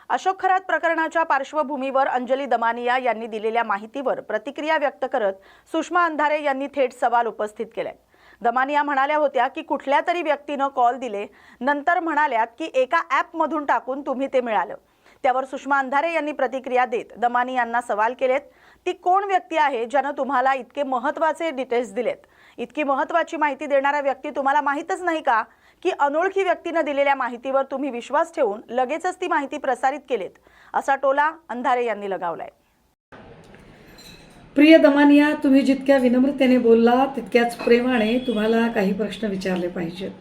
अशोक खरात प्रकरणाच्या पार्श्वभूमीवर अंजली दमानिया यांनी दिलेल्या माहितीवर प्रतिक्रिया व्यक्त करत सुषमा अंधारे यांनी थेट सवाल उपस्थित केलाय। दमानिया म्हणाल्या होत्या की कुठल्या तरी व्यक्तीने कॉल दिले, नंतर म्हणाल्यात की एका ॲप मधून टाकून तुम्ही ते मिळालं। त्यावर सुषमा अंधारे यांनी प्रतिक्रिया देत दमानियांना सवाल केलेत, ती कोण व्यक्ती आहे ज्याने तुम्हाला इतके महत्त्वाचे डिटेल्स दिलेत? इतकी महत्त्वाची माहिती देणारा व्यक्ती तुम्हाला माहीतच नाही का की अनोळखी व्यक्तीने दिलेल्या माहितीवर तुम्ही विश्वास ठेवून लगेचच ती माहिती प्रसारित केलीत, असा टोला अंधारे यांनी लगावलाय। प्रिय दमानिया, तुम्ही जितक्या विनम्रतेने बोलला तितक्याच प्रेमाने तुम्हाला काही प्रश्न विचारले पाहिजेत।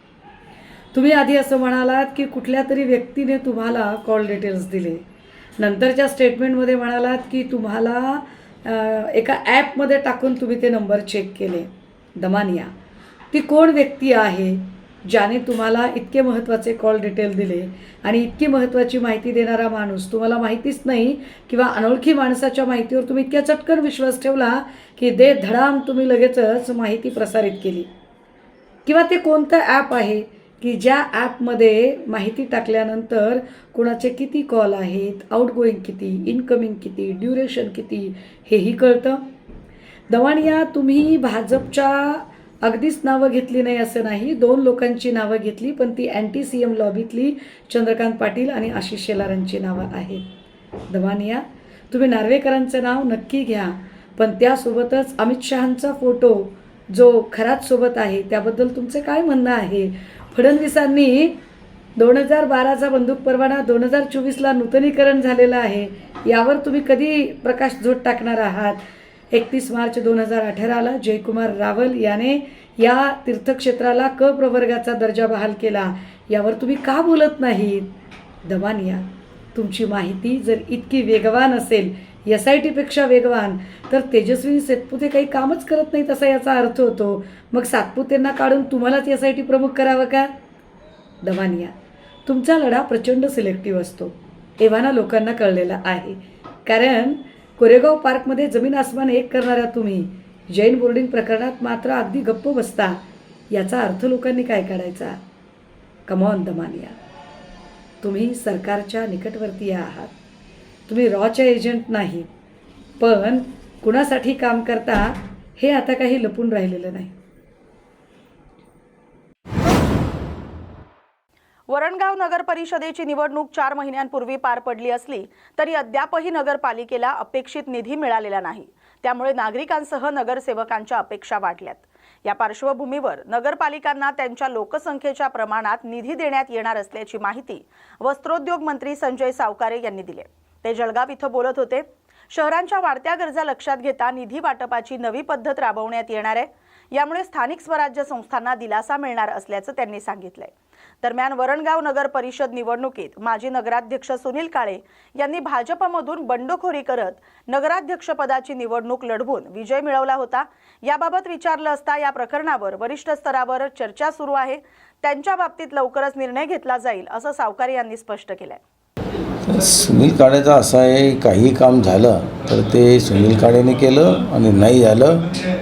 तुम्ही आधी असं म्हणालात की कुठल्या तरी व्यक्तीने तुम्हाला कॉल डिटेल्स दिले, नंतरच्या स्टेटमेंटमध्ये म्हणालात की तुम्हाला एका ॲपमध्ये टाकून तुम्ही ते नंबर चेक केले। दमानिया, ती कोण व्यक्ती आहे ज्याने तुम्हाला इतके महत्त्वाचे कॉल डिटेल दिले आणि इतकी महत्त्वाची माहिती देणारा माणूस तुम्हाला माहितीच नाही किंवा अनोळखी माणसाच्या माहितीवर तुम्ही इतक्या चटकन विश्वास ठेवला की दे धडाम तुम्ही लगेचच माहिती प्रसारित केली? किंवा ते कोणतं ॲप आहे की ज्या ॲपमध्ये माहिती टाकल्यानंतर कोणाचे किती कॉल आहेत, आउटगोईंग किती, इनकमिंग किती, ड्युरेशन किती हेही कळतं? दमानिया, तुम्ही भाजपच्या अगदीच नावं घेतली नाही असं नाही, 2 लोकांची नावं घेतली, पण ती अँटी CM लॉबीतली चंद्रकांत पाटील आणि आशिष शेलारांची नावं आहेत। दमानिया, तुम्ही नार्वेकरांचं नाव नक्की घ्या, पण त्यासोबतच अमित शहांचा फोटो जो खरात सोबत आहे त्याबद्दल तुमचं काय म्हणणं आहे? फडणवीसांनी 2012चा बंदूक परवाना 2024ला नूतनीकरण झालेलं आहे, यावर तुम्ही कधी प्रकाश झोत टाकणार आहात? 31 मार्च 2018ला जयकुमार रावल याने या तीर्थक्षेत्राला क प्रवर्गाचा दर्जा बहाल केला, यावर तुम्ही का बोलत नाहीत? दमानिया, तुमची माहिती जर इतकी वेगवान असेल, SITपेक्षा वेगवान, तर तेजस्विनी सातपुते काही कामच करत नाहीत असा याचा अर्थ होतो। मग सातपुतेंना काढून तुम्हालाच SIT प्रमुख करावं का? दमानिया, तुमचा लढा प्रचंड सिलेक्टिव्ह असतो, एव्हाना लोकांना कळलेलं आहे। कारण कोरेगाव पार्कमध्ये जमीन आसमान एक करणाऱ्या तुम्ही जैन बोर्डिंग प्रकरणात मात्र अगदी गप्प बसता, याचा अर्थ लोकांनी काय काढायचा? कमॉन दमानिया, तुम्ही सरकारच्या निकटवर्तीय आहात, तुम्ही रॉचे एजंट नाही, पण कुणासाठी काम करता हे आता काही लपून राहिलेलं नाही। वरणगाव नगर परिषदेची निवडणूक 4 महिन्यांपूर्वी पार पडली असली तरी अद्यापही नगरपालिकेला अपेक्षित निधी मिळालेला नाही, त्यामुळे नागरिकांसह नगरसेवकांच्या अपेक्षा वाढल्यात। या पार्श्वभूमीवर नगरपालिकांना त्यांच्या लोकसंख्येच्या प्रमाणात निधी देण्यात येणार असल्याची माहिती वस्त्रोद्योग मंत्री संजय सावकारे यांनी दिली। ते जळगाव इथं बोलत होते। शहरांच्या वाढत्या गरजा लक्षात घेता निधी वाटपाची नवी पद्धत राबवण्यात येणार आहे, यामुळे स्थानिक स्वराज्य संस्थांना दिलासा मिळणार असल्याचं त्यांनी सांगितलंय। दरम्यान वरणगाव नगर परिषद निवडणुकीत माजी नगराध्यक्ष सुनील काळे यांनी भाजपमधून बंडखोरी करत नगराध्यक्षपदाची निवडणूक लढवून विजय मिळवला होता। याबाबत विचारलं असता या प्रकरणावर वरिष्ठ स्तरावर चर्चा सुरू आहे, त्यांच्या बाबतीत लवकरच निर्णय घेतला जाईल असं सावकारे यांनी स्पष्ट केलंय। सुनील काळेचा असं आहे, काही काम झालं तर ते सुनील काळेने केलं आणि नाही झालं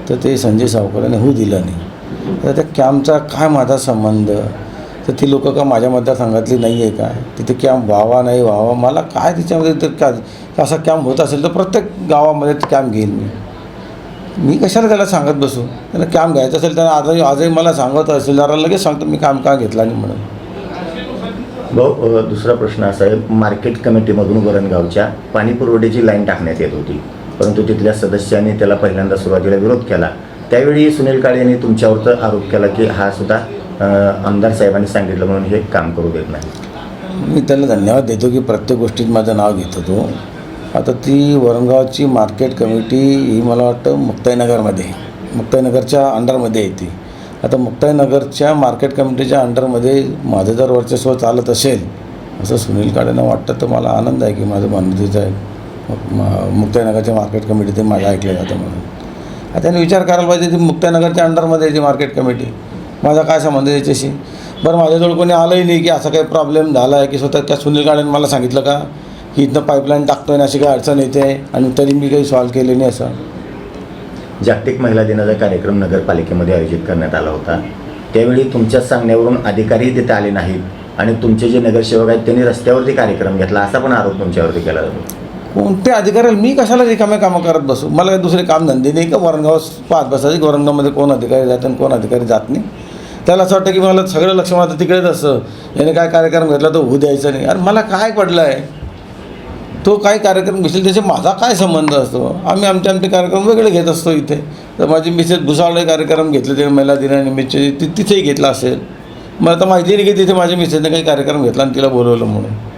तर ते संजय सावकारेने होऊ दिलं नाही। तर त्या कॅम्पचा काय माझा संबंध? तर ती लोक का माझ्या मतदारसंघातली नाही आहे का? तिथे कॅम्प व्हावा नाही व्हावा मला काय तिच्यामध्ये? तर का असा कॅम्प होत असेल तर प्रत्येक गावामध्ये कॅम्प घेईन मी कशाला त्याला सांगत बसू? त्याला कॅम्प घ्यायचं असेल तर आजही मला सांगत असेल, जरा लगेच सांगतो मी काम का घेतला नाही म्हणून। भाऊ, दुसरा प्रश्न असा आहे, मार्केट कमिटीमधून वरणगावच्या पाणी पुरवठ्याची लाईन टाकण्यात येत होती, परंतु तिथल्या सदस्यांनी त्याला पहिल्यांदा सुरुवातीला विरोध केला। त्यावेळी सुनील काळे यांनी तुमच्यावर आरोप केला की हा सुद्धा आमदार साहेबांनी सांगितलं म्हणून हे काम करू देत नाही। मी त्याला धन्यवाद देतो की प्रत्येक गोष्टीत माझं नाव घेतो तो। आता ती वरणगावची मार्केट कमिटी ही मला वाटतं मुक्ताईनगरच्या अंडरमध्ये येते। आता मुक्ताईनगरच्या मार्केट कमिटीच्या अंडरमध्ये माझं जर वर्चस्व चालत असेल असं सुनील काळेंना वाटतं तर मला आनंद आहे की माझं मान्यतेचं आहे मुक्ताईनगरच्या मार्केट कमिटी ते माझं ऐकलं जातं म्हणून। आता त्यांनी विचार करायला पाहिजे ती मुक्ताईनगरच्या अंडरमध्ये येते मार्केट कमिटी, माझा काय संबंध याच्याशी? बरं, माझ्याजवळ कोणी आलंही नाही की असा काही प्रॉब्लेम झाला आहे की स्वतः त्या सुनील काळेंनी मला सांगितलं का की इथनं पाईपलाईन टाकतोय ना अशी काही अडचण येते आणि तरी मी काही सॉल्व केले नाही असं। जागतिक महिला दिनाचा कार्यक्रम नगरपालिकेमध्ये आयोजित करण्यात आला होता, त्यावेळी तुमच्या सांगण्यावरून अधिकारी तिथे आले नाहीत, आणि तुमचे जे नगरसेवक आहेत त्यांनी रस्त्यावरती कार्यक्रम घेतला असा पण आरोप तुमच्यावरती केला जातो. कोणत्या अधिकाऱ्याला मी कशाला रिकामे कामं करत बसू? मला काही दुसरे काम धंदे नाही का वरणगाव पाहत बसायचे? वरणगावमध्ये कोण अधिकारी जातात आणि कोण अधिकारी जात नाही. त्याला असं वाटतं की मला सगळं लक्ष माझं तिकडेच असं, याने काय कार्यक्रम घेतला तो होऊ द्यायचा नाही. अरे मला काय पडलं आहे? तो काय कार्यक्रम घेशील त्याचे माझा काय संबंध असतो? आम्ही आमचे कार्यक्रम वेगळे घेत असतो इथे. तर माझी मिसेस भुसावळे कार्यक्रम घेतले ते महिला दिनानिमित्तचे तिथेही घेतला असेल. मला तर माहिती नाही की तिथे माझ्या मिसेसने काही कार्यक्रम घेतला आणि तिला बोलवलं म्हणून.